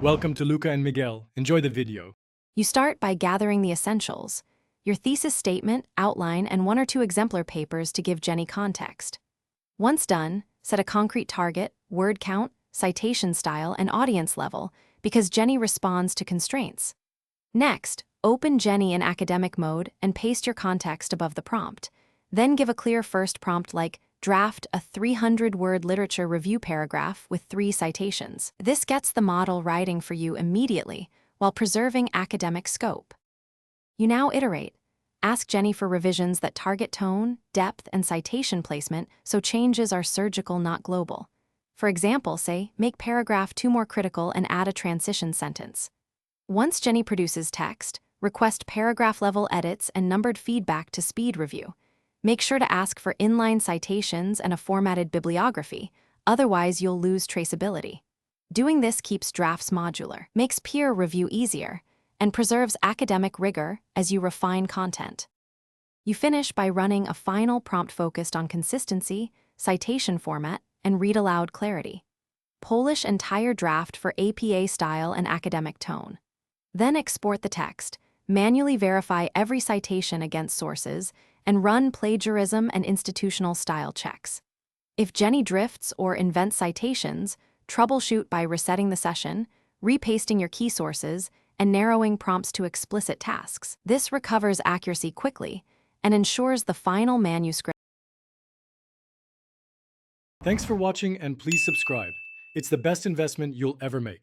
Welcome to Luca and Miguel. Enjoy the video. You start by gathering the essentials: your thesis statement, outline, and 1 or 2 exemplar papers to give Jenni context. Once done, set a concrete target, word count, citation style, and audience level, because Jenni responds to constraints. Next, open Jenni in academic mode and paste your context above the prompt. Then give a clear first prompt like, draft a 300-word literature review paragraph with 3 citations. This gets the model writing for you immediately, while preserving academic scope. You now iterate. Ask Jenni for revisions that target tone, depth, and citation placement so changes are surgical, not global. For example, say, make paragraph 2 more critical and add a transition sentence. Once Jenni produces text, request paragraph-level edits and numbered feedback to speed review. Make sure to ask for inline citations and a formatted bibliography, otherwise you'll lose traceability. Doing this keeps drafts modular, makes peer review easier, and preserves academic rigor as you refine content. You finish by running a final prompt focused on consistency, citation format, and read-aloud clarity. Polish entire draft for APA style and academic tone. Then export the text, manually verify every citation against sources, and run plagiarism and institutional style checks. If Jenni drifts or invents citations, troubleshoot by resetting the session, repasting your key sources, and narrowing prompts to explicit tasks. This recovers accuracy quickly and ensures the final manuscript. Thanks for watching, and please subscribe. It's the best investment you'll ever make.